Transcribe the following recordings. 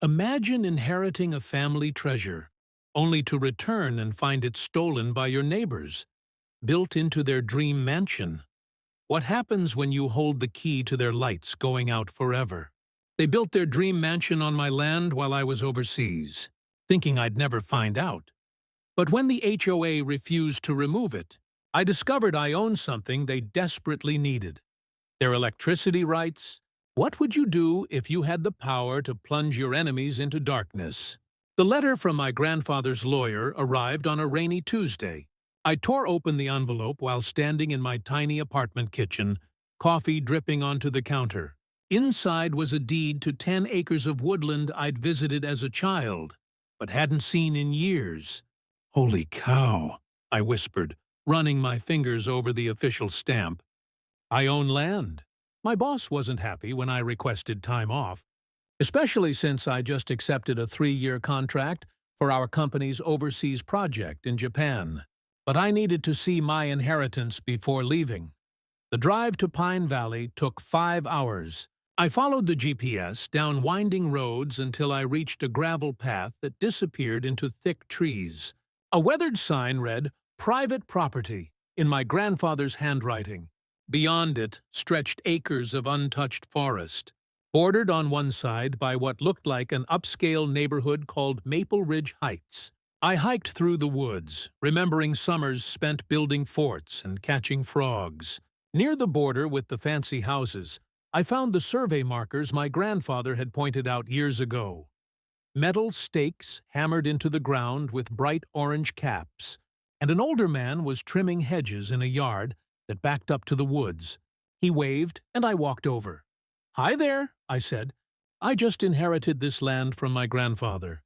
Imagine inheriting a family treasure, only to return and find it stolen by your neighbors, built into their dream mansion. What happens when you hold the key to their lights going out forever? They built their dream mansion on my land while I was overseas, thinking I'd never find out. But when the HOA refused to remove it, I discovered I owned something they desperately needed: their electricity rights. What would you do if you had the power to plunge your enemies into darkness? The letter from my grandfather's lawyer arrived on a rainy Tuesday. I tore open the envelope while standing in my tiny apartment kitchen, coffee dripping onto the counter. Inside was a deed to 10 acres of woodland I'd visited as a child, but hadn't seen in years. "Holy cow," I whispered, running my fingers over the official stamp. I own land. My boss wasn't happy when I requested time off, especially since I just accepted a 3-year contract for our company's overseas project in Japan. But I needed to see my inheritance before leaving. The drive to Pine Valley took 5 hours. I followed the GPS down winding roads until I reached a gravel path that disappeared into thick trees. A weathered sign read, "Private Property," in my grandfather's handwriting. Beyond it stretched acres of untouched forest, bordered on one side by what looked like an upscale neighborhood called Maple Ridge Heights. I hiked through the woods, remembering summers spent building forts and catching frogs. Near the border with the fancy houses, I found the survey markers my grandfather had pointed out years ago. Metal stakes hammered into the ground with bright orange caps, and an older man was trimming hedges in a yard that backed up to the woods. He waved, and I walked over. "Hi there," I said. "I just inherited this land from my grandfather."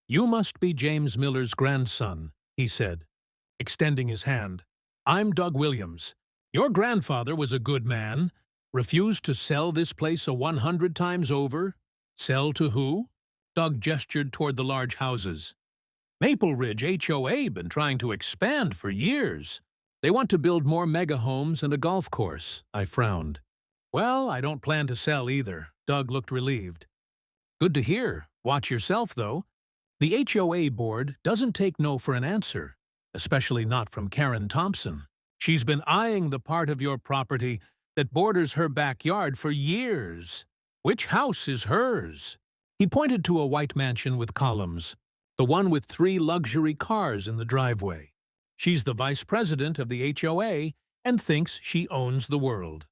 "You must be James Miller's grandson," he said, extending his hand. "I'm Doug Williams. Your grandfather was a good man. Refused to sell this place 100 times over. Sell to who?" Doug gestured toward the large houses. "Maple Ridge HOA been trying to expand for years. They want to build more mega homes and a golf course," I frowned. "Well, I don't plan to sell either." Doug looked relieved. "Good to hear. Watch yourself, though. The HOA board doesn't take no for an answer, especially not from Karen Thompson. She's been eyeing the part of your property that borders her backyard for years. Which house is hers?" He pointed to a white mansion with columns, the one with 3 luxury cars in the driveway. "She's the vice president of the HOA and thinks she owns the world."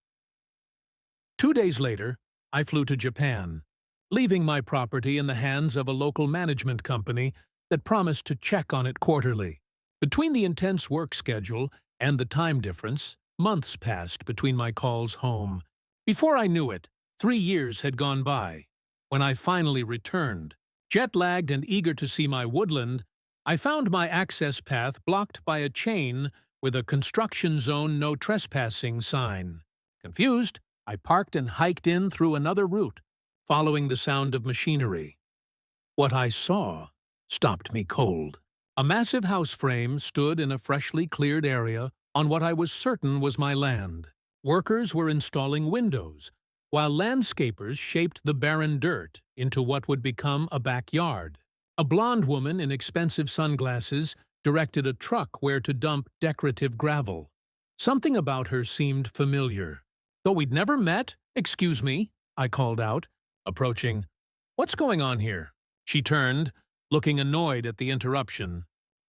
2 days later, I flew to Japan, leaving my property in the hands of a local management company that promised to check on it quarterly. Between the intense work schedule and the time difference, months passed between my calls home. Before I knew it, 3 years had gone by. When I finally returned, jet-lagged and eager to see my woodland, I found my access path blocked by a chain with a "Construction Zone No Trespassing" sign. Confused, I parked and hiked in through another route, following the sound of machinery. What I saw stopped me cold. A massive house frame stood in a freshly cleared area on what I was certain was my land. Workers were installing windows, while landscapers shaped the barren dirt into what would become a backyard. A blonde woman in expensive sunglasses directed a truck where to dump decorative gravel. Something about her seemed familiar. "Though we'd never met, excuse me," I called out, approaching. "What's going on here?" She turned, looking annoyed at the interruption.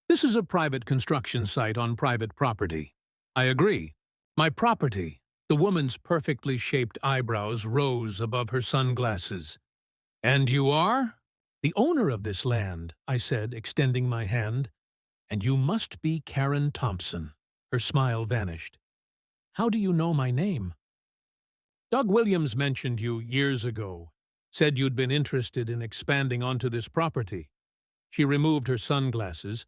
"This is a private construction site on private property." "I agree. My property." The woman's perfectly shaped eyebrows rose above her sunglasses. "And you are?" "The owner of this land," I said, extending my hand. "And you must be Karen Thompson." Her smile vanished. "How do you know my name?" "Doug Williams mentioned you years ago. Said you'd been interested in expanding onto this property." She removed her sunglasses,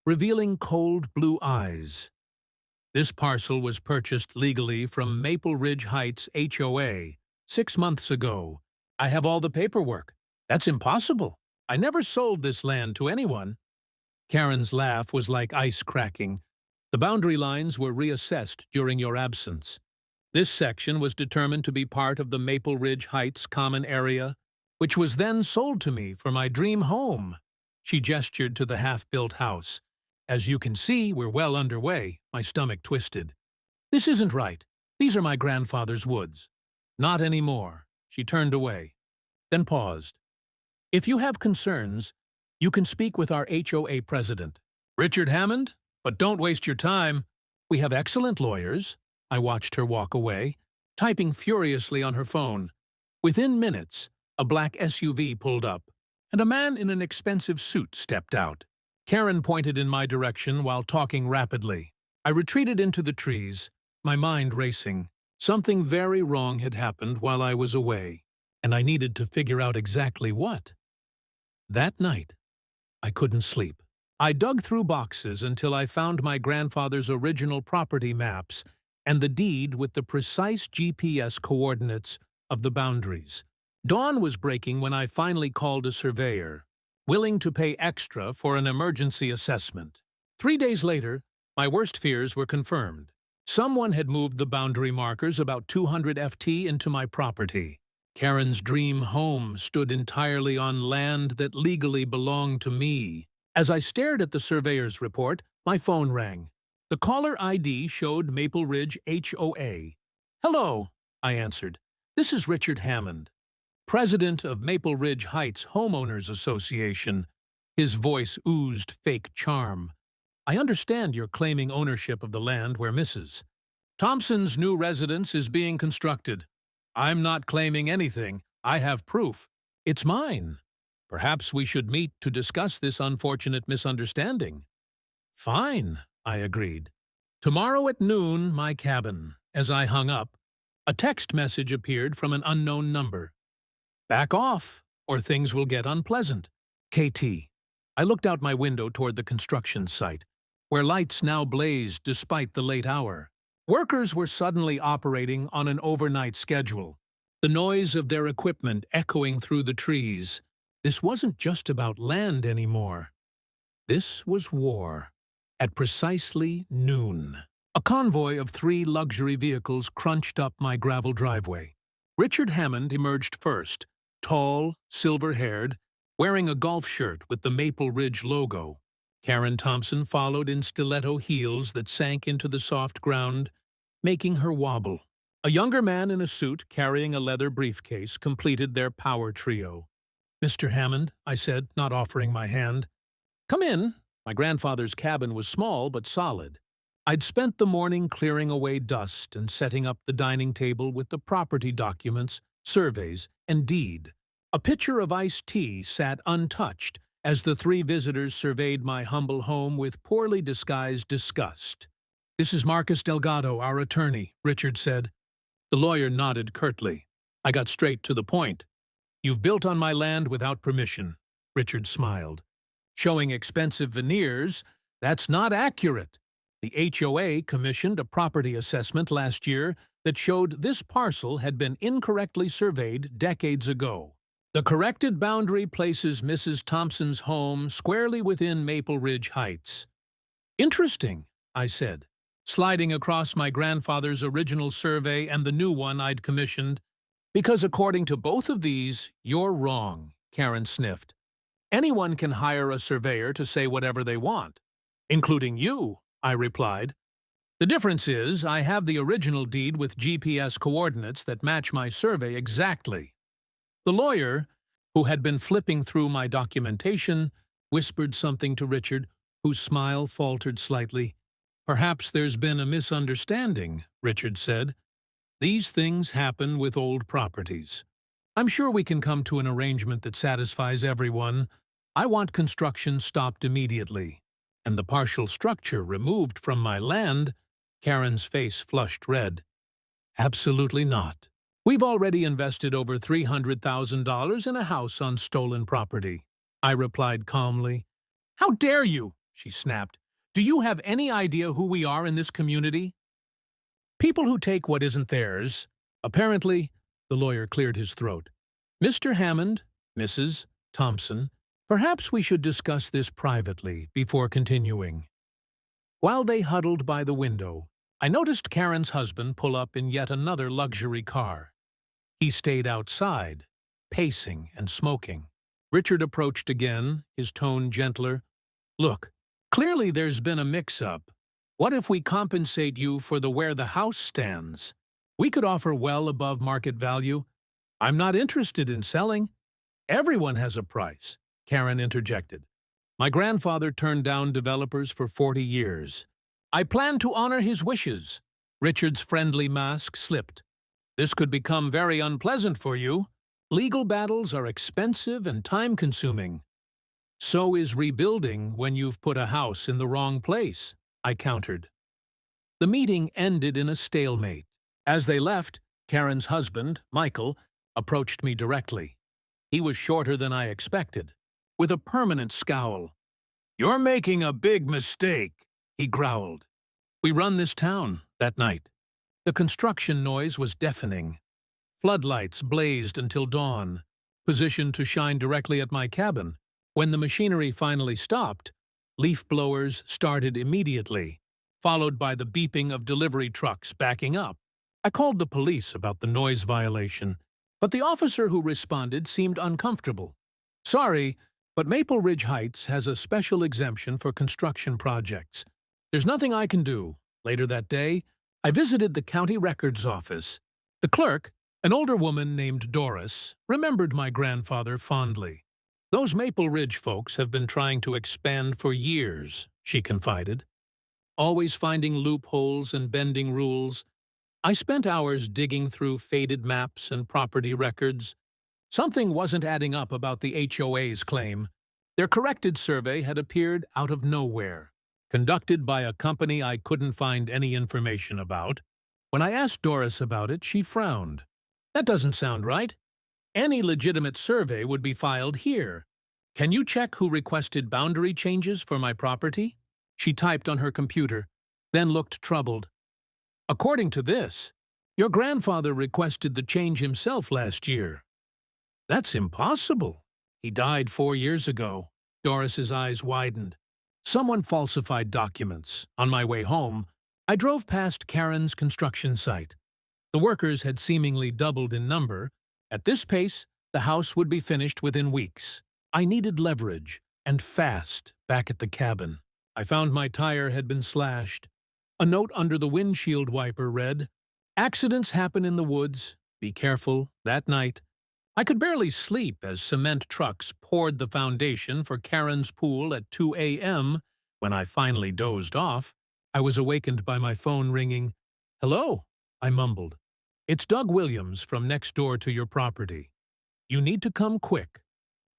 revealing cold blue eyes. "This parcel was purchased legally from Maple Ridge Heights HOA 6 months ago. I have all the paperwork." "That's impossible. I never sold this land to anyone." Karen's laugh was like ice cracking. "The boundary lines were reassessed during your absence. This section was determined to be part of the Maple Ridge Heights common area. which was then sold to me for my dream home. She gestured to the half-built house. As you can see, we're well underway. My stomach twisted. This isn't right. These are my grandfather's woods. Not anymore. She turned away, then paused. If you have concerns, you can speak with our HOA president, Richard Hammond, but don't waste your time. We have excellent lawyers. I watched her walk away, typing furiously on her phone. Within minutes, a black SUV pulled up, and a man in an expensive suit stepped out. Karen pointed in my direction while talking rapidly. I retreated into the trees, my mind racing. Something very wrong had happened while I was away, and I needed to figure out exactly what. That night, I couldn't sleep. I dug through boxes until I found my grandfather's original property maps and the deed with the precise GPS coordinates of the boundaries. Dawn was breaking when I finally called a surveyor, willing to pay extra for an emergency assessment. 3 days later, my worst fears were confirmed. Someone had moved the boundary markers about 200 FT into my property. Karen's dream home stood entirely on land that legally belonged to me. As I stared at the surveyor's report, my phone rang. The caller ID showed Maple Ridge HOA. "Hello," I answered. "This is Richard Hammond, president of Maple Ridge Heights Homeowners Association." His voice oozed fake charm. "I understand you're claiming ownership of the land where Mrs. Thompson's new residence is being constructed. I'm not claiming anything. I have proof. It's mine. Perhaps we should meet to discuss this unfortunate misunderstanding." "Fine," I agreed. "Tomorrow at noon, my cabin." As I hung up, a text message appeared from an unknown number. "Back off, or things will get unpleasant. KT." I looked out my window toward the construction site, where lights now blazed despite the late hour. Workers were suddenly operating on an overnight schedule, the noise of their equipment echoing through the trees. This wasn't just about land anymore. This was war. At precisely noon, a convoy of 3 luxury vehicles crunched up my gravel driveway. Richard Hammond emerged first, tall, silver-haired, wearing a golf shirt with the Maple Ridge logo. Karen Thompson followed in stiletto heels that sank into the soft ground, making her wobble. A younger man in a suit carrying a leather briefcase completed their power trio. "Mr. Hammond," I said, not offering my hand. "Come in." My grandfather's cabin was small but solid. I'd spent the morning clearing away dust and setting up the dining table with the property documents, surveys, and deed. A pitcher of iced tea sat untouched as the 3 visitors surveyed my humble home with poorly disguised disgust. "This is Marcus Delgado, our attorney," Richard said. The lawyer nodded curtly. I got straight to the point. "You've built on my land without permission," Richard smiled. "Showing expensive veneers, that's not accurate. The HOA commissioned a property assessment last year that showed this parcel had been incorrectly surveyed decades ago. The corrected boundary places Mrs. Thompson's home squarely within Maple Ridge Heights." "Interesting," I said, sliding across my grandfather's original survey and the new one I'd commissioned. "Because according to both of these, you're wrong," Karen sniffed. "Anyone can hire a surveyor to say whatever they want." "Including you," I replied. "The difference is I have the original deed with GPS coordinates that match my survey exactly." The lawyer, who had been flipping through my documentation, whispered something to Richard, whose smile faltered slightly. "Perhaps there's been a misunderstanding," Richard said. "These things happen with old properties. I'm sure we can come to an arrangement that satisfies everyone. I want construction stopped immediately, and the partial structure removed from my land." Karen's face flushed red. "Absolutely not. We've already invested over $300,000 in a house on stolen property," I replied calmly. "How dare you?" she snapped. "Do you have any idea who we are in this community? People who take what isn't theirs." Apparently, the lawyer cleared his throat. "Mr. Hammond, Mrs. Thompson, perhaps we should discuss this privately before continuing." While they huddled by the window, I noticed Karen's husband pull up in yet another luxury car. He stayed outside, pacing and smoking. Richard approached again, his tone gentler. Look, clearly there's been a mix-up. What if we compensate you for where the house stands? We could offer well above market value. I'm not interested in selling. Everyone has a price, Karen interjected. My grandfather turned down developers for 40 years. I plan to honor his wishes. Richard's friendly mask slipped. This could become very unpleasant for you. Legal battles are expensive and time-consuming. So is rebuilding when you've put a house in the wrong place, I countered. The meeting ended in a stalemate. As they left, Karen's husband, Michael, approached me directly. He was shorter than I expected, with a permanent scowl. "You're making a big mistake," he growled. We run this town that night. The construction noise was deafening. Floodlights blazed until dawn, positioned to shine directly at my cabin. When the machinery finally stopped, leaf blowers started immediately, followed by the beeping of delivery trucks backing up. I called the police about the noise violation, but the officer who responded seemed uncomfortable. "Sorry, but Maple Ridge Heights has a special exemption for construction projects. There's nothing I can do." Later that day, I visited the county records office. The clerk, an older woman named Doris, remembered my grandfather fondly. "Those Maple Ridge folks have been trying to expand for years," she confided. "Always finding loopholes and bending rules." I spent hours digging through faded maps and property records. Something wasn't adding up about the HOA's claim. Their corrected survey had appeared out of nowhere, conducted by a company I couldn't find any information about. When I asked Doris about it, she frowned. "That doesn't sound right. Any legitimate survey would be filed here. Can you check who requested boundary changes for my property?" She typed on her computer, then looked troubled. "According to this, your grandfather requested the change himself last year." "That's impossible. He died 4 years ago." Doris's eyes widened. "Someone falsified documents." On my way home, I drove past Karen's construction site. The workers had seemingly doubled in number. At this pace, the house would be finished within weeks. I needed leverage, and fast, back at the cabin. I found my tire had been slashed. A note under the windshield wiper read, "Accidents happen in the woods. Be careful." That night, I could barely sleep as cement trucks poured the foundation for Karen's pool at 2 a.m. When I finally dozed off, I was awakened by my phone ringing. "Hello," I mumbled. "It's Doug Williams from next door to your property. You need to come quick.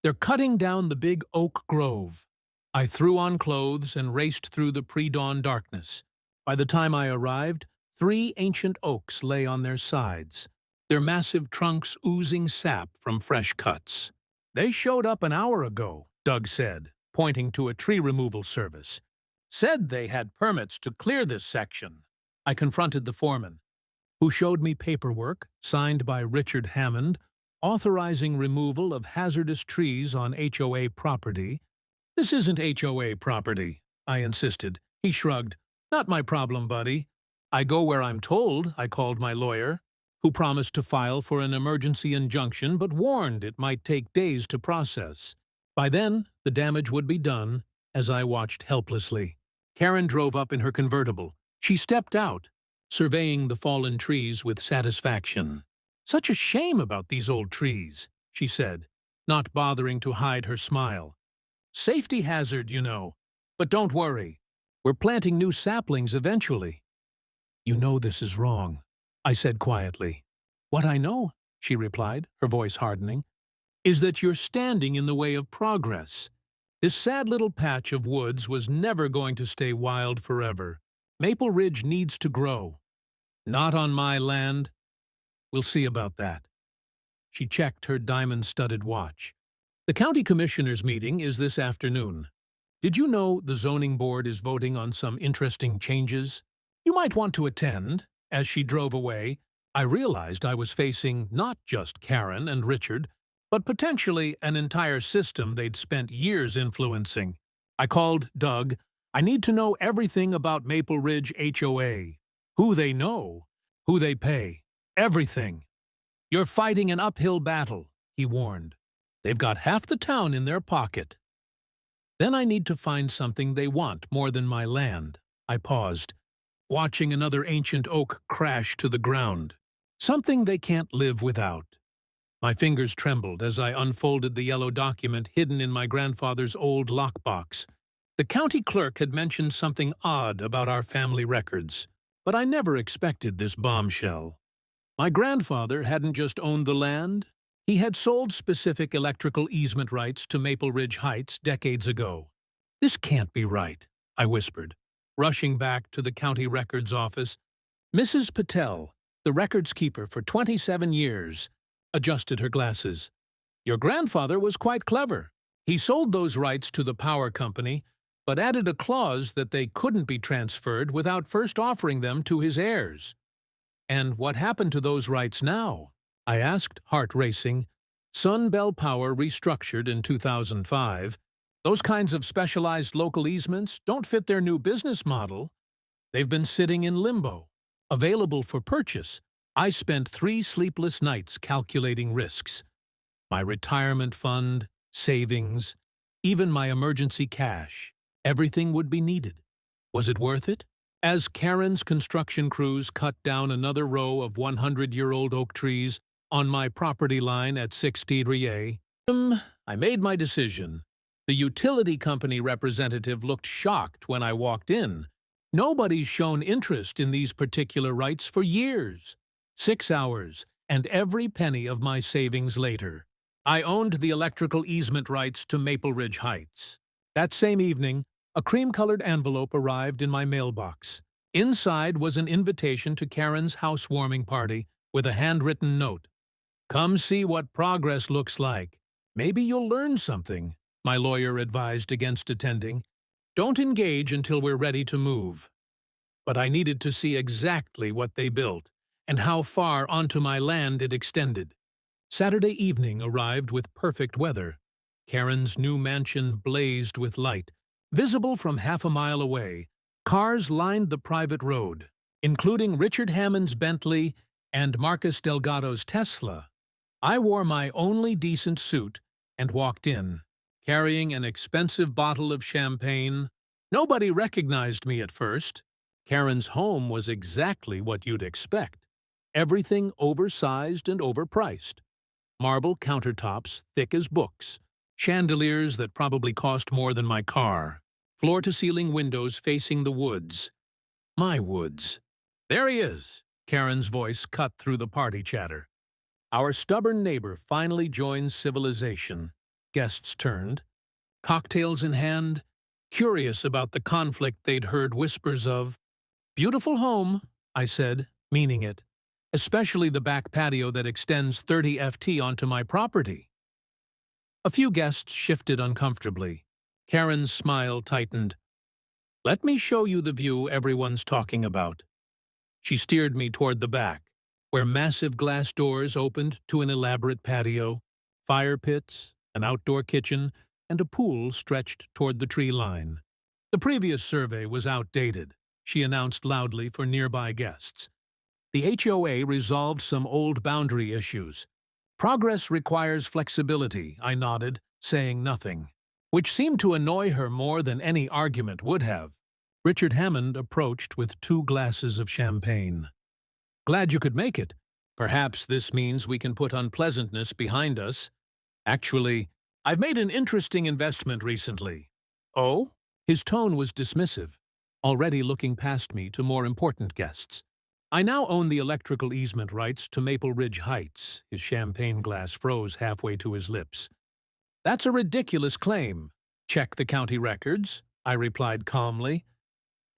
They're cutting down the big oak grove." I threw on clothes and raced through the pre-dawn darkness. By the time I arrived, 3 ancient oaks lay on their sides, their massive trunks oozing sap from fresh cuts. "They showed up an hour ago," Doug said, pointing to a tree removal service. "Said they had permits to clear this section." I confronted the foreman, who showed me paperwork, signed by Richard Hammond, authorizing removal of hazardous trees on HOA property. "This isn't HOA property," I insisted. He shrugged. "Not my problem, buddy. I go where I'm told." I called my lawyer, who promised to file for an emergency injunction but warned it might take days to process. By then, the damage would be done, as I watched helplessly. Karen drove up in her convertible. She stepped out, surveying the fallen trees with satisfaction. "Such a shame about these old trees," she said, not bothering to hide her smile. "Safety hazard, you know. But don't worry. We're planting new saplings eventually." "You know this is wrong," I said quietly. "What I know," she replied, her voice hardening, "is that you're standing in the way of progress. This sad little patch of woods was never going to stay wild forever. Maple Ridge needs to grow. Not on my land. We'll see about that." She checked her diamond-studded watch. "The county commissioners' meeting is this afternoon. Did you know the zoning board is voting on some interesting changes? You might want to attend." As she drove away, I realized I was facing not just Karen and Richard, but potentially an entire system they'd spent years influencing. I called Doug. "I need to know everything about Maple Ridge HOA. Who they know, who they pay, everything." "You're fighting an uphill battle," he warned. "They've got half the town in their pocket." "Then I need to find something they want more than my land." I paused, watching another ancient oak crash to the ground. "Something they can't live without." My fingers trembled as I unfolded the yellow document hidden in my grandfather's old lockbox. The county clerk had mentioned something odd about our family records, but I never expected this bombshell. My grandfather hadn't just owned the land, he had sold specific electrical easement rights to Maple Ridge Heights decades ago. "This can't be right," I whispered, rushing back to the county records office. Mrs. Patel, the records keeper for 27 years, adjusted her glasses. "Your grandfather was quite clever. He sold those rights to the power company, but added a clause that they couldn't be transferred without first offering them to his heirs." "And what happened to those rights now?" I asked, heart racing. "Sun Bell Power restructured in 2005. Those kinds of specialized local easements don't fit their new business model. They've been sitting in limbo, available for purchase." I spent 3 sleepless nights calculating risks. My retirement fund, savings, even my emergency cash. Everything would be needed. Was it worth it? As Karen's construction crews cut down another row of 100-year-old oak trees on my property line at 60 Rie, I made my decision. The utility company representative looked shocked when I walked in. Nobody's shown interest in these particular rights for years. 6 hours, and every penny of my savings later. I owned the electrical easement rights to Maple Ridge Heights. That same evening, a cream-colored envelope arrived in my mailbox. Inside was an invitation to Karen's housewarming party with a handwritten note. "Come see what progress looks like. Maybe you'll learn something." My lawyer advised against attending. "Don't engage until we're ready to move." But I needed to see exactly what they built and how far onto my land it extended. Saturday evening arrived with perfect weather. Karen's new mansion blazed with light. Visible from half a mile away, cars lined the private road, including Richard Hammond's Bentley and Marcus Delgado's Tesla. I wore my only decent suit and walked in, carrying an expensive bottle of champagne. Nobody recognized me at first. Karen's home was exactly what you'd expect. Everything oversized and overpriced. Marble countertops thick as books. Chandeliers that probably cost more than my car. Floor-to-ceiling windows facing the woods. My woods. "There he is," Karen's voice cut through the party chatter. Our stubborn neighbor finally joins civilization. Guests turned, cocktails in hand, curious about the conflict they'd heard whispers of. "Beautiful home," I said, meaning it. "Especially the back patio that extends 30 ft onto my property." A few guests shifted uncomfortably. Karen's smile tightened. "Let me show you the view everyone's talking about." She steered me toward the back, where massive glass doors opened to an elaborate patio, fire pits, an outdoor kitchen, and a pool stretched toward the tree line. "The previous survey was outdated," she announced loudly for nearby guests. "The HOA resolved some old boundary issues. Progress requires flexibility," I nodded, saying nothing, which seemed to annoy her more than any argument would have. Richard Hammond approached with 2 glasses of champagne. "Glad you could make it. Perhaps this means we can put unpleasantness behind us. Actually, I've made an interesting investment recently." "Oh?" His tone was dismissive, already looking past me to more important guests. "I now own the electrical easement rights to Maple Ridge Heights." His champagne glass froze halfway to his lips. "That's a ridiculous claim." "Check the county records," I replied calmly.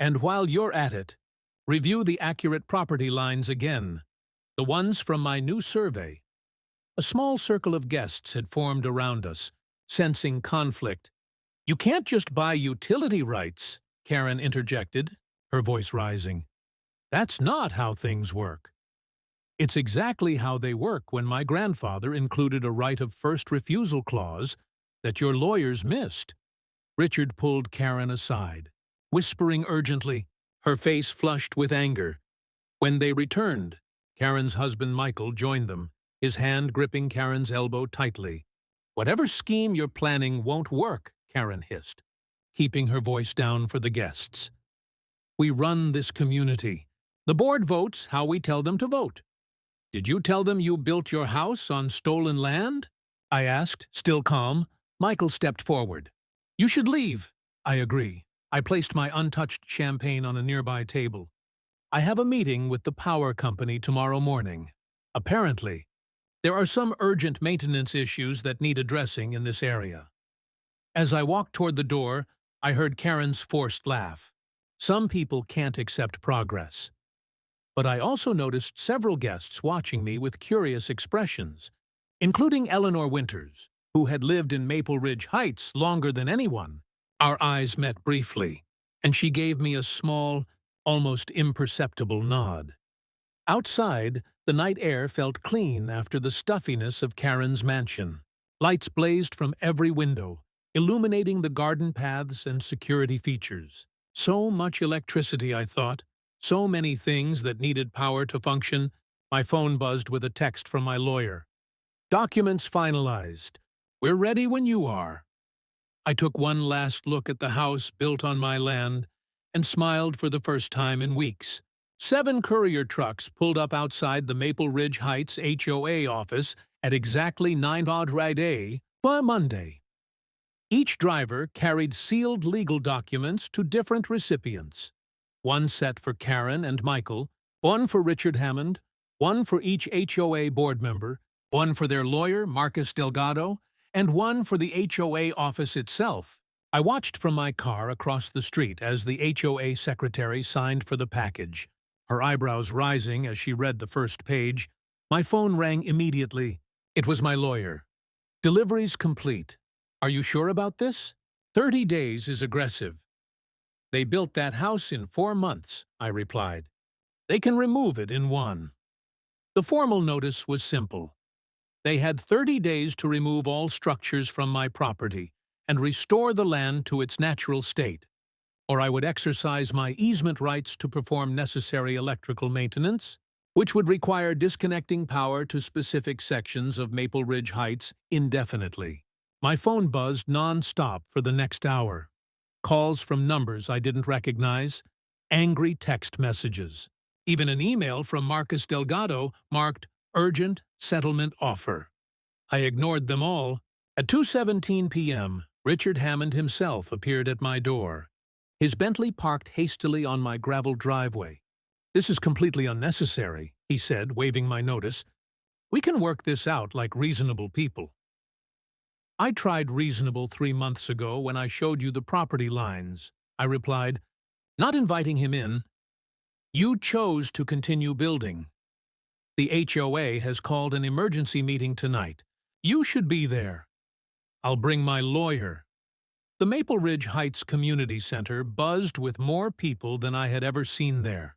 "And while you're at it, review the accurate property lines again, the ones from my new survey." A small circle of guests had formed around us, sensing conflict. "You can't just buy utility rights," Karen interjected, her voice rising. "That's not how things work." "It's exactly how they work when my grandfather included a right of first refusal clause that your lawyers missed." Richard pulled Karen aside, whispering urgently, her face flushed with anger. When they returned, Karen's husband Michael joined them, his hand gripping Karen's elbow tightly. "Whatever scheme you're planning won't work," Karen hissed, keeping her voice down for the guests. "We run this community. The board votes how we tell them to vote. Did you tell them you built your house on stolen land?" I asked, still calm. Michael stepped forward. "You should leave." "I agree." I placed my untouched champagne on a nearby table. "I have a meeting with the power company tomorrow morning. Apparently, there are some urgent maintenance issues that need addressing in this area." As I walked toward the door, I heard Karen's forced laugh. Some people can't accept progress. But I also noticed several guests watching me with curious expressions, including Eleanor Winters, who had lived in Maple Ridge Heights longer than anyone. Our eyes met briefly, and she gave me a small, almost imperceptible nod. Outside, the night air felt clean after the stuffiness of Karen's mansion. Lights blazed from every window, illuminating the garden paths and security features. So much electricity, I thought. So many things that needed power to function. My phone buzzed with a text from my lawyer. "Documents finalized. We're ready when you are." I took one last look at the house built on my land and smiled for the first time in weeks. 7 courier trucks pulled up outside the Maple Ridge Heights HOA office at exactly 9:00 by Monday. Each driver carried sealed legal documents to different recipients. One set for Karen and Michael, one for Richard Hammond, one for each HOA board member, one for their lawyer, Marcus Delgado, and one for the HOA office itself. I watched from my car across the street as the HOA secretary signed for the package, her eyebrows rising as she read the first page. My phone rang immediately. It was my lawyer. "Delivery's complete. Are you sure about this? 30 days is aggressive." "They built that house in 4 months," I replied. "They can remove it in 1. The formal notice was simple. They had 30 days to remove all structures from my property and restore the land to its natural state, or I would exercise my easement rights to perform necessary electrical maintenance, which would require disconnecting power to specific sections of Maple Ridge Heights indefinitely. My phone buzzed non-stop for the next hour. Calls from numbers I didn't recognize, angry text messages, even an email from Marcus Delgado marked "Urgent Settlement Offer." I ignored them all. At 2:17 p.m., Richard Hammond himself appeared at my door. His Bentley parked hastily on my gravel driveway. "This is completely unnecessary," he said, waving my notice. "We can work this out like reasonable people." "I tried reasonable 3 months ago when I showed you the property lines," I replied, not inviting him in. "You chose to continue building. The HOA has called an emergency meeting tonight. You should be there. I'll bring my lawyer." The Maple Ridge Heights Community Center buzzed with more people than I had ever seen there.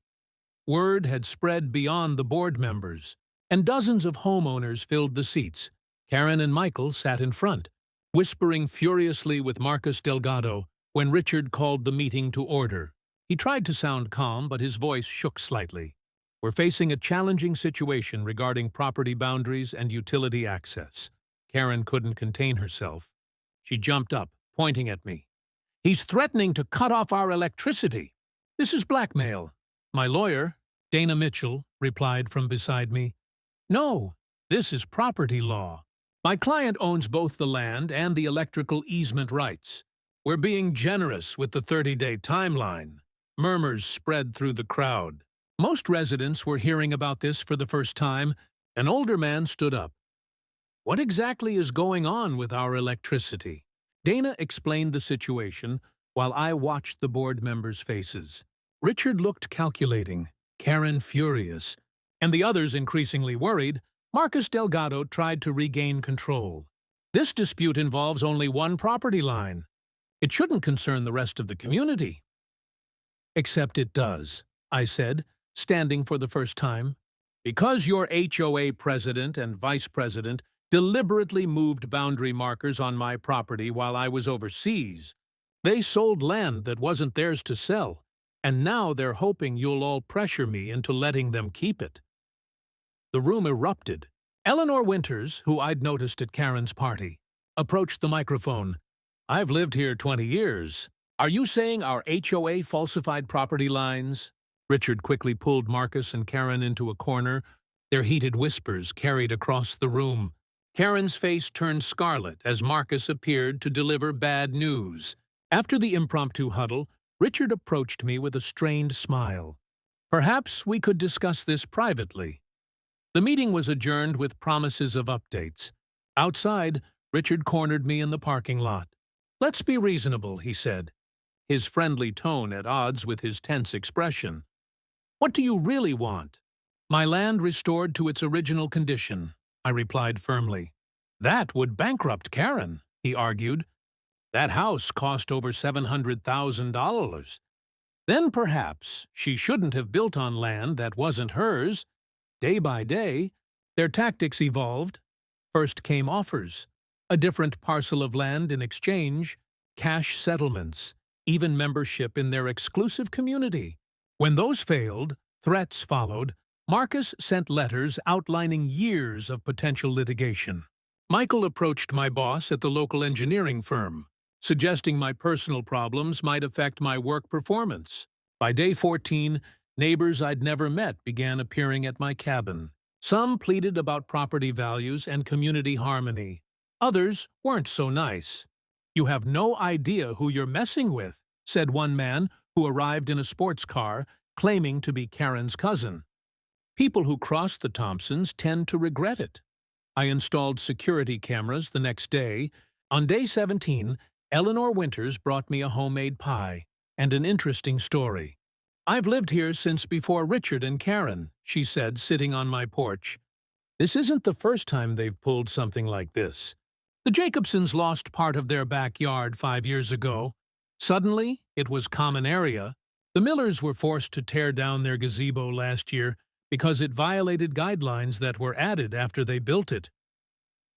Word had spread beyond the board members, and dozens of homeowners filled the seats. Karen and Michael sat in front, whispering furiously with Marcus Delgado when Richard called the meeting to order. He tried to sound calm, but his voice shook slightly. "We're facing a challenging situation regarding property boundaries and utility access." Karen couldn't contain herself. She jumped up, pointing at me. "He's threatening to cut off our electricity. This is blackmail." My lawyer, Dana Mitchell, replied from beside me. "No, this is property law. My client owns both the land and the electrical easement rights. We're being generous with the 30-day timeline." Murmurs spread through the crowd. Most residents were hearing about this for the first time. An older man stood up. "What exactly is going on with our electricity?" Dana explained the situation while I watched the board members' faces. Richard looked calculating, Karen furious, and the others increasingly worried. Marcus Delgado tried to regain control. "This dispute involves only one property line. It shouldn't concern the rest of the community." "Except it does," I said, standing for the first time. "Because your HOA president and vice president deliberately moved boundary markers on my property while I was overseas. They sold land that wasn't theirs to sell, and now they're hoping you'll all pressure me into letting them keep it." The room erupted. Eleanor Winters, who I'd noticed at Karen's party, approached the microphone. "I've lived here 20 years. Are you saying our HOA falsified property lines?" Richard quickly pulled Marcus and Karen into a corner. Their heated whispers carried across the room. Karen's face turned scarlet as Marcus appeared to deliver bad news. After the impromptu huddle, Richard approached me with a strained smile. "Perhaps we could discuss this privately." The meeting was adjourned with promises of updates. Outside, Richard cornered me in the parking lot. "Let's be reasonable," he said, his friendly tone at odds with his tense expression. "What do you really want?" "My land restored to its original condition," I replied firmly. "That would bankrupt Karen," he argued. "That house cost over $700,000. Then perhaps she shouldn't have built on land that wasn't hers." Day by day, their tactics evolved. First came offers, a different parcel of land in exchange, cash settlements, even membership in their exclusive community. When those failed, threats followed. Marcus sent letters outlining years of potential litigation. Michael approached my boss at the local engineering firm, suggesting my personal problems might affect my work performance. By day 14, neighbors I'd never met began appearing at my cabin. Some pleaded about property values and community harmony. Others weren't so nice. "You have no idea who you're messing with," said one man who arrived in a sports car, claiming to be Karen's cousin. "People who cross the Thompsons tend to regret it." I installed security cameras the next day. On day 17, Eleanor Winters brought me a homemade pie and an interesting story. "I've lived here since before Richard and Karen," she said, sitting on my porch. "This isn't the first time they've pulled something like this. The Jacobsons lost part of their backyard 5 years ago. Suddenly, it was common area. The Millers were forced to tear down their gazebo last year because it violated guidelines that were added after they built it.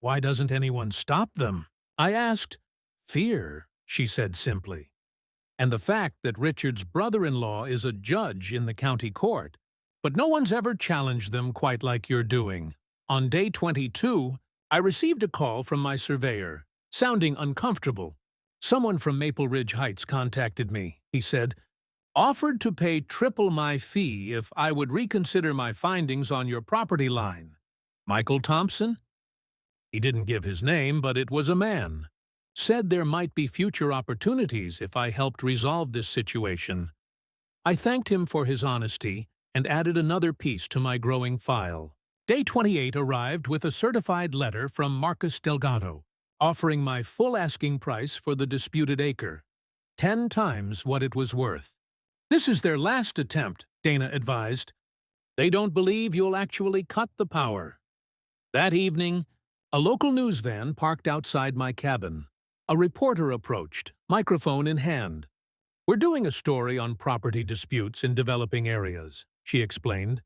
Why doesn't anyone stop them?" I asked. "Fear," she said simply. "And the fact that Richard's brother-in-law is a judge in the county court. But no one's ever challenged them quite like you're doing." On day 22, I received a call from my surveyor, sounding uncomfortable. "Someone from Maple Ridge Heights contacted me," he said. "Offered to pay triple my fee if I would reconsider my findings on your property line." "Michael Thompson?" He didn't give his name, but it was a man. Said there might be future opportunities if I helped resolve this situation. I thanked him for his honesty and added another piece to my growing file. Day 28 arrived with a certified letter from Marcus Delgado, offering my full asking price for the disputed acre, 10 times what it was worth. "This is their last attempt," Dana advised. "They don't believe you'll actually cut the power." That evening, a local news van parked outside my cabin. A reporter approached, microphone in hand. "We're doing a story on property disputes in developing areas," she explained.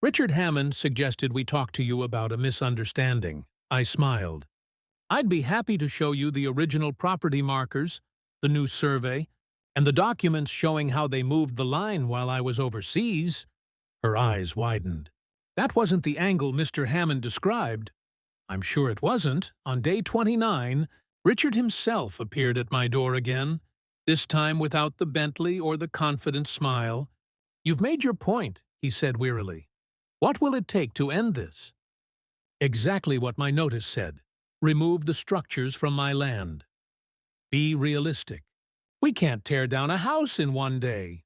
"Richard Hammond suggested we talk to you about a misunderstanding." I smiled. "I'd be happy to show you the original property markers, the new survey, and the documents showing how they moved the line while I was overseas." Her eyes widened. "That wasn't the angle Mr. Hammond described." I'm sure it wasn't. On day 29, Richard himself appeared at my door again, this time without the Bentley or the confident smile. "You've made your point," he said wearily. "What will it take to end this?" Exactly what my notice said. Remove the structures from my land. Be realistic. We can't tear down a house in one day.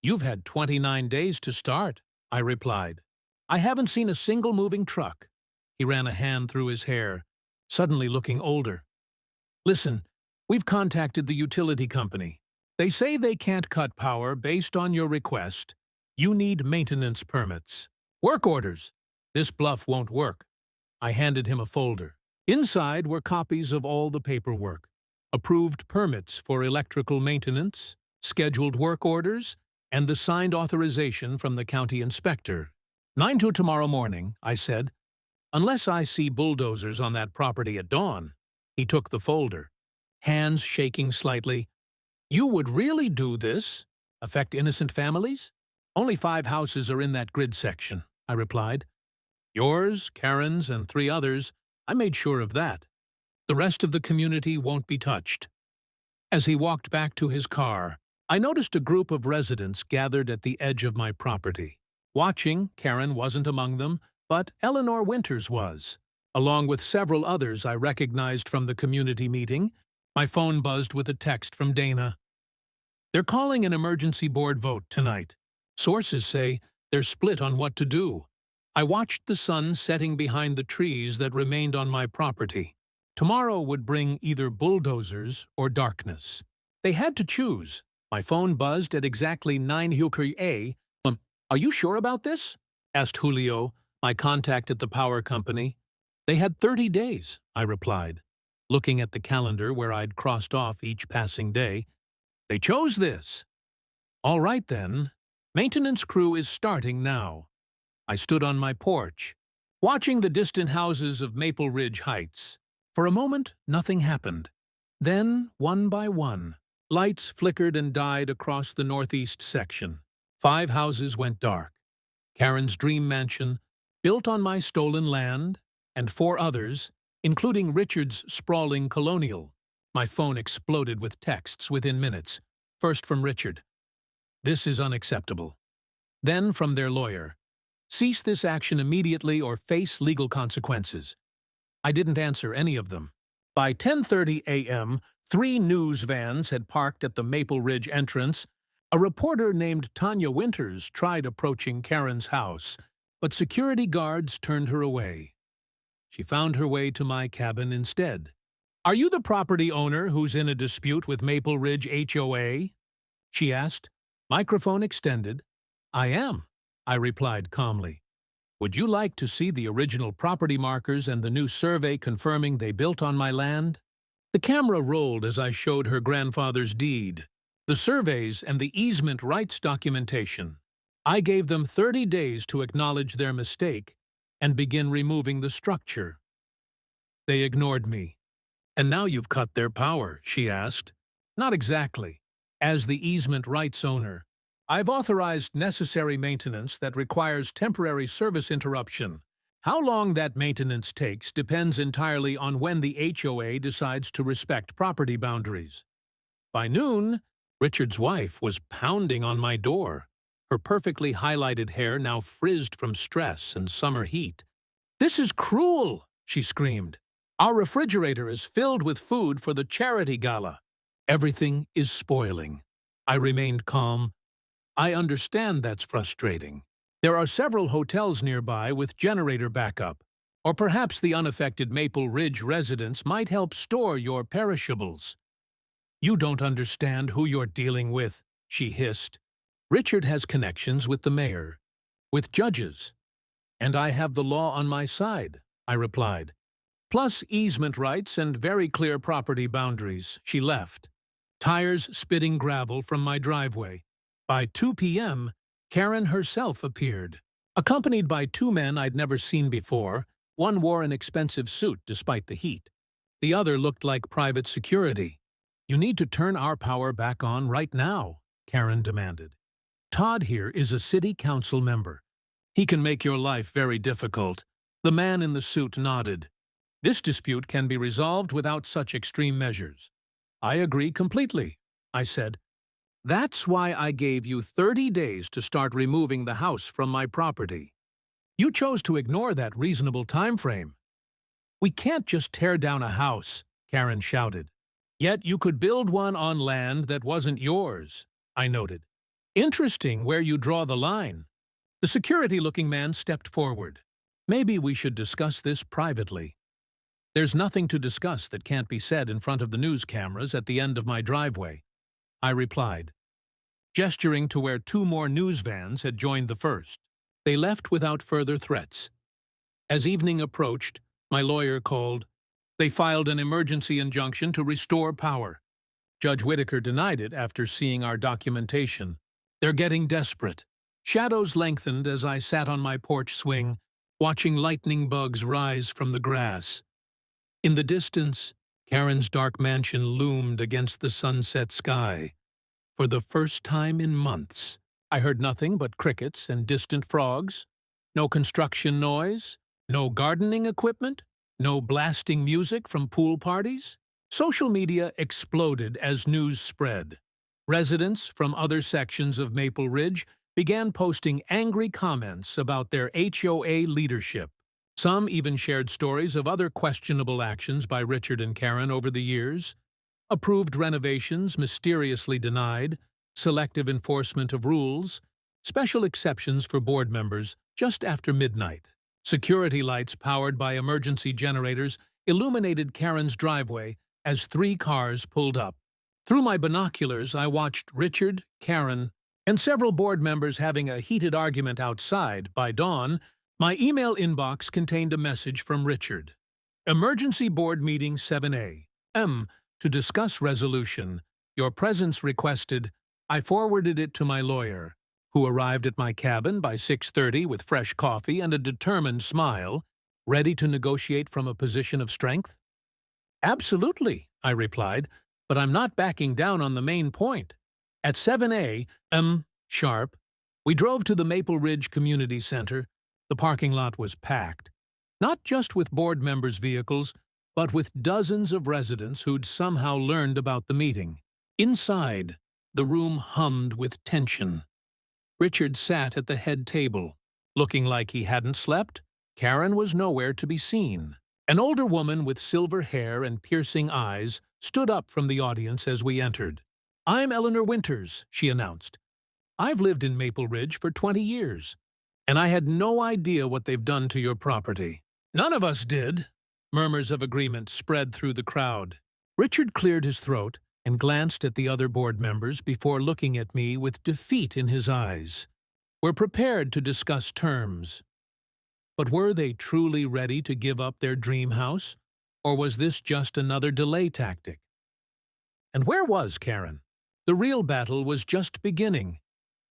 "You've had 29 days to start," I replied. "I haven't seen a single moving truck." He ran a hand through his hair, suddenly looking older. "Listen, we've contacted the utility company. They say they can't cut power based on your request. You need maintenance permits. Work orders. This bluff won't work." I handed him a folder. Inside were copies of all the paperwork, approved permits for electrical maintenance, scheduled work orders, and the signed authorization from the county inspector. 9 to tomorrow morning, I said. "Unless I see bulldozers on that property at dawn." He took the folder, hands shaking slightly. "You would really do this? Affect innocent families?" "Only 5 houses are in that grid section," I replied. Yours, Karen's, and 3 others. I made sure of that. The rest of the community won't be touched. As he walked back to his car, I noticed a group of residents gathered at the edge of my property. Watching, Karen wasn't among them, but Eleanor Winters was. Along with several others I recognized from the community meeting, my phone buzzed with a text from Dana. They're calling an emergency board vote tonight. Sources say they're split on what to do. I watched the sun setting behind the trees that remained on my property. Tomorrow would bring either bulldozers or darkness. They had to choose. My phone buzzed at exactly 9 HOA. Are you sure about this? Asked Julio, my contact at the power company. They had 30 days, I replied, looking at the calendar where I'd crossed off each passing day. They chose this. All right then. Maintenance crew is starting now. I stood on my porch, watching the distant houses of Maple Ridge Heights. For a moment, nothing happened. Then, one by one, lights flickered and died across the northeast section. 5 houses went dark. Karen's dream mansion, built on my stolen land, and 4 others, including Richard's sprawling colonial. My phone exploded with texts within minutes. First from Richard. This is unacceptable. Then from their lawyer. Cease this action immediately or face legal consequences. I didn't answer any of them. By 10:30 a.m., 3 news vans had parked at the Maple Ridge entrance. A reporter named Tanya Winters tried approaching Karen's house, but security guards turned her away. She found her way to my cabin instead. Are you the property owner who's in a dispute with Maple Ridge HOA? She asked, microphone extended. I am, I replied calmly. Would you like to see the original property markers and the new survey confirming they built on my land? The camera rolled as I showed her grandfather's deed, the surveys and the easement rights documentation. I gave them 30 days to acknowledge their mistake and begin removing the structure. They ignored me. And now you've cut their power, she asked. Not exactly. As the easement rights owner, I've authorized necessary maintenance that requires temporary service interruption. How long that maintenance takes depends entirely on when the HOA decides to respect property boundaries. By noon, Richard's wife was pounding on my door, her perfectly highlighted hair now frizzed from stress and summer heat. This is cruel, she screamed. Our refrigerator is filled with food for the charity gala. Everything is spoiling. I remained calm. I understand that's frustrating. There are several hotels nearby with generator backup, or perhaps the unaffected Maple Ridge residents might help store your perishables. You don't understand who you're dealing with, she hissed. Richard has connections with the mayor, with judges, and I have the law on my side, I replied. Plus easement rights and very clear property boundaries. She left, tires spitting gravel from my driveway. By 2 p.m., Karen herself appeared, accompanied by 2 men I'd never seen before. One wore an expensive suit despite the heat. The other looked like private security. You need to turn our power back on right now, Karen demanded. Todd here is a city council member. He can make your life very difficult. The man in the suit nodded. This dispute can be resolved without such extreme measures. I agree completely, I said. That's why I gave you 30 days to start removing the house from my property. You chose to ignore that reasonable time frame. We can't just tear down a house, Karen shouted. Yet you could build one on land that wasn't yours, I noted. Interesting where you draw the line. The security-looking man stepped forward. Maybe we should discuss this privately. There's nothing to discuss that can't be said in front of the news cameras at the end of my driveway, I replied, gesturing to where 2 more news vans had joined the first. They left without further threats. As evening approached, my lawyer called. They filed an emergency injunction to restore power. Judge Whitaker denied it after seeing our documentation. They're getting desperate. Shadows lengthened as I sat on my porch swing, watching lightning bugs rise from the grass. In the distance, Karen's dark mansion loomed against the sunset sky. For the first time in months, I heard nothing but crickets and distant frogs. No construction noise, No gardening equipment? No blasting music from pool parties? Social media exploded as news spread. Residents from other sections of Maple Ridge began posting angry comments about their HOA leadership. Some even shared stories of other questionable actions by Richard and Karen over the years. Approved renovations mysteriously denied, selective enforcement of rules, special exceptions for board members just after midnight. Security lights powered by emergency generators illuminated Karen's driveway as 3 cars pulled up. Through my binoculars, I watched Richard, Karen, and several board members having a heated argument outside. By dawn, my email inbox contained a message from Richard. Emergency Board Meeting 7A. To discuss resolution. Your presence requested. I forwarded it to my lawyer, who arrived at my cabin by 6:30 with fresh coffee and a determined smile, ready to negotiate from a position of strength. Absolutely, I replied, but I'm not backing down on the main point. At 7 a.m. sharp, we drove to the Maple Ridge Community Center. The parking lot was packed, not just with board members' vehicles, but with dozens of residents who'd somehow learned about the meeting. Inside, the room hummed with tension. Richard sat at the head table, looking like he hadn't slept. Karen was nowhere to be seen. An older woman with silver hair and piercing eyes stood up from the audience as we entered. I'm Eleanor Winters, she announced. I've lived in Maple Ridge for 20 years, and I had no idea what they've done to your property. None of us did. Murmurs of agreement spread through the crowd. Richard cleared his throat and glanced at the other board members before looking at me with defeat in his eyes. We're prepared to discuss terms. But were they truly ready to give up their dream house, or was this just another delay tactic? And where was Karen? The real battle was just beginning.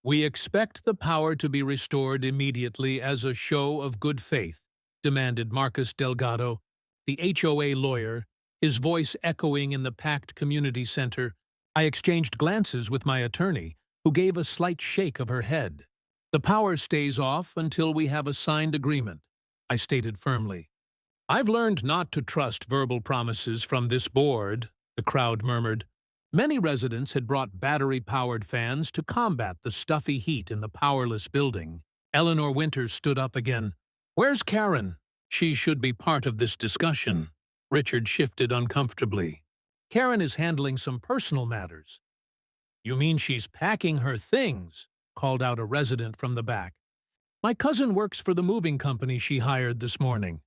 We expect the power to be restored immediately as a show of good faith, demanded Marcus Delgado, the HOA lawyer, his voice echoing in the packed community center. I exchanged glances with my attorney, who gave a slight shake of her head. The power stays off until we have a signed agreement, I stated firmly. I've learned not to trust verbal promises from this board, the crowd murmured. Many residents had brought battery-powered fans to combat the stuffy heat in the powerless building. Eleanor Winters stood up again. Where's Karen? She should be part of this discussion. Richard shifted uncomfortably. Karen is handling some personal matters. You mean she's packing her things? Called out a resident from the back. My cousin works for the moving company she hired this morning.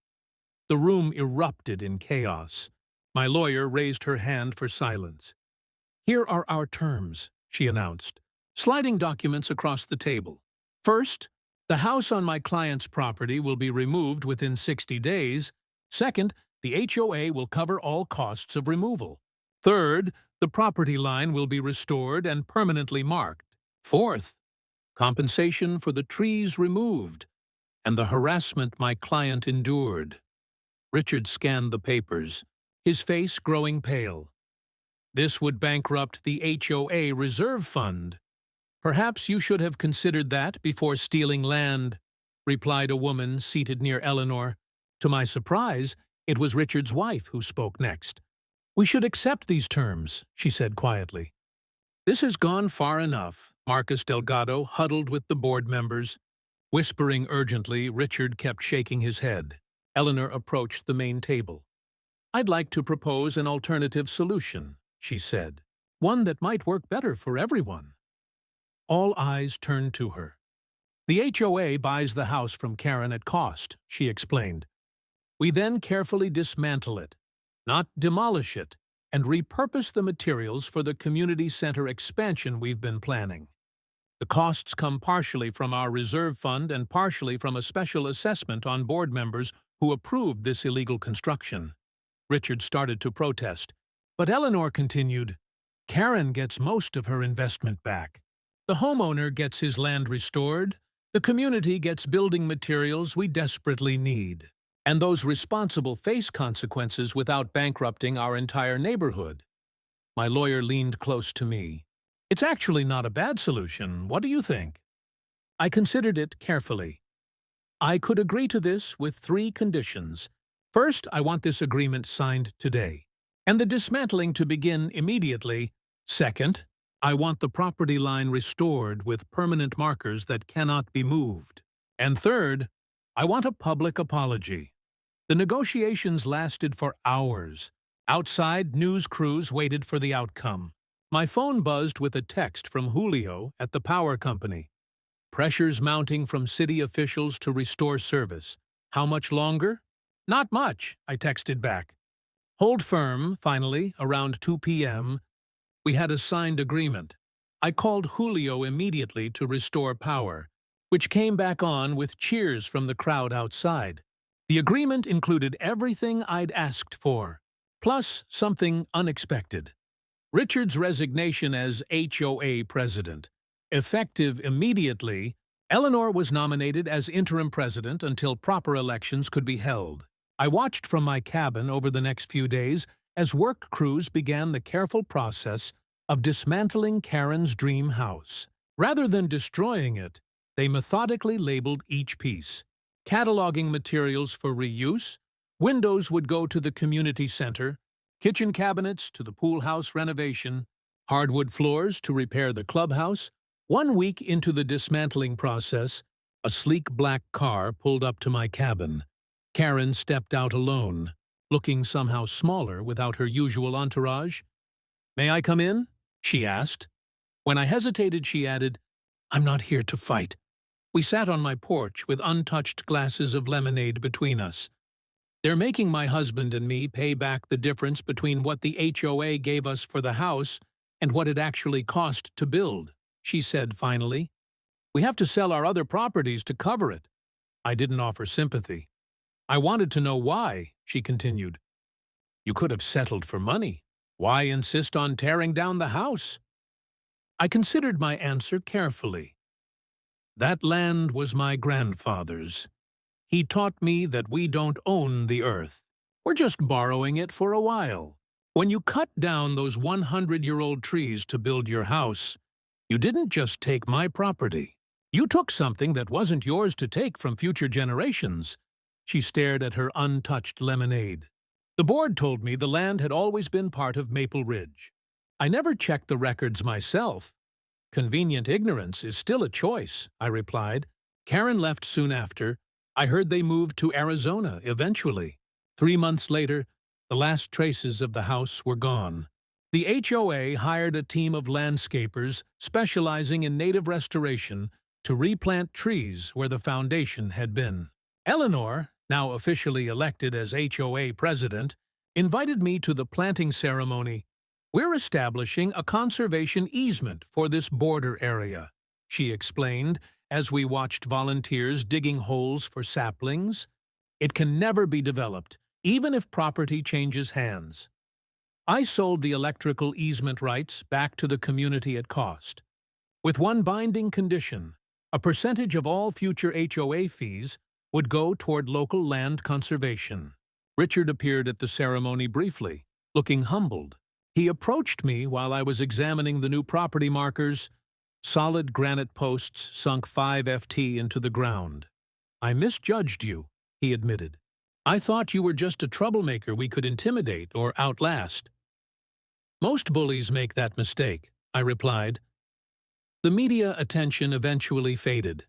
The room erupted in chaos. My lawyer raised her hand for silence. Here are our terms, she announced, sliding documents across the table. First, the house on my client's property will be removed within 60 days. Second, the HOA will cover all costs of removal. Third, the property line will be restored and permanently marked. Fourth, compensation for the trees removed and the harassment my client endured. Richard scanned the papers, his face growing pale. This would bankrupt the HOA reserve fund. Perhaps you should have considered that before stealing land, replied a woman seated near Eleanor. To my surprise, it was Richard's wife who spoke next. We should accept these terms, she said quietly. This has gone far enough. Marcus Delgado huddled with the board members. Whispering urgently, Richard kept shaking his head. Eleanor approached the main table. I'd like to propose an alternative solution, she said. One that might work better for everyone. All eyes turned to her. The HOA buys the house from Karen at cost, she explained. We then carefully dismantle it, not demolish it, and repurpose the materials for the community center expansion we've been planning. The costs come partially from our reserve fund and partially from a special assessment on board members who approved this illegal construction. Richard started to protest, but Eleanor continued, Karen gets most of her investment back. The homeowner gets his land restored, the community gets building materials we desperately need, and those responsible face consequences without bankrupting our entire neighborhood. My lawyer leaned close to me. It's actually not a bad solution. What do you think? I considered it carefully. I could agree to this with 3 conditions. First, I want this agreement signed today, and the dismantling to begin immediately. Second, I want the property line restored with permanent markers that cannot be moved. And third, I want a public apology. The negotiations lasted for hours. Outside, news crews waited for the outcome. My phone buzzed with a text from Julio at the power company. Pressures mounting from city officials to restore service. How much longer? Not much, I texted back. Hold firm, finally, around 2 p.m. We had a signed agreement. I called Julio immediately to restore power, which came back on with cheers from the crowd outside. The agreement included everything I'd asked for, plus something unexpected. Richard's resignation as HOA president. Effective immediately, Eleanor was nominated as interim president until proper elections could be held. I watched from my cabin over the next few days as work crews began the careful process of dismantling Karen's dream house. Rather than destroying it, they methodically labeled each piece. Cataloging materials for reuse, windows would go to the community center, kitchen cabinets to the pool house renovation, hardwood floors to repair the clubhouse. 1 week into the dismantling process, a sleek black car pulled up to my cabin. Karen stepped out alone, looking somehow smaller without her usual entourage. "May I come in?" she asked. When I hesitated, she added, "I'm not here to fight." We sat on my porch with untouched glasses of lemonade between us. "They're making my husband and me pay back the difference between what the HOA gave us for the house and what it actually cost to build," she said finally. "We have to sell our other properties to cover it." I didn't offer sympathy. "I wanted to know why," she continued. "You could have settled for money. Why insist on tearing down the house?" I considered my answer carefully. That land was my grandfather's. He taught me that we don't own the earth. We're just borrowing it for a while. When you cut down those 100-year-old trees to build your house, you didn't just take my property. You took something that wasn't yours to take from future generations. She stared at her untouched lemonade. The board told me the land had always been part of Maple Ridge. I never checked the records myself. Convenient ignorance is still a choice, I replied. Karen left soon after. I heard they moved to Arizona eventually. 3 months later, the last traces of the house were gone. The HOA hired a team of landscapers specializing in native restoration to replant trees where the foundation had been. Eleanor, now officially elected as HOA president, invited me to the planting ceremony. "We're establishing a conservation easement for this border area," she explained as we watched volunteers digging holes for saplings. "It can never be developed, even if property changes hands." I sold the electrical easement rights back to the community at cost, with one binding condition: a percentage of all future HOA fees would go toward local land conservation. Richard appeared at the ceremony briefly, looking humbled. He approached me while I was examining the new property markers. Solid granite posts sunk 5 FT into the ground. "I misjudged you," he admitted. "I thought you were just a troublemaker we could intimidate or outlast." "Most bullies make that mistake," I replied. The media attention eventually faded.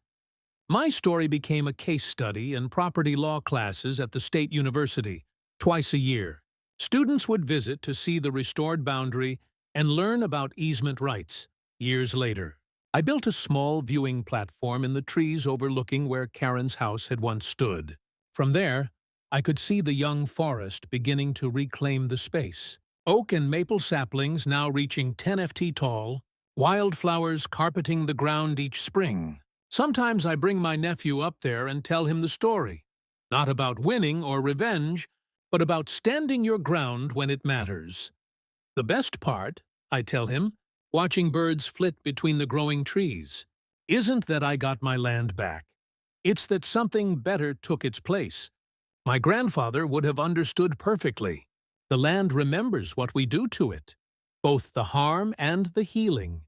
My story became a case study in property law classes at the State University, twice a year. Students would visit to see the restored boundary and learn about easement rights. Years later, I built a small viewing platform in the trees overlooking where Karen's house had once stood. From there, I could see the young forest beginning to reclaim the space. Oak and maple saplings now reaching 10 FT tall, wildflowers carpeting the ground each spring. Sometimes I bring my nephew up there and tell him the story, not about winning or revenge, but about standing your ground when it matters. The best part, I tell him, watching birds flit between the growing trees, isn't that I got my land back. It's that something better took its place. My grandfather would have understood perfectly. The land remembers what we do to it, both the harm and the healing.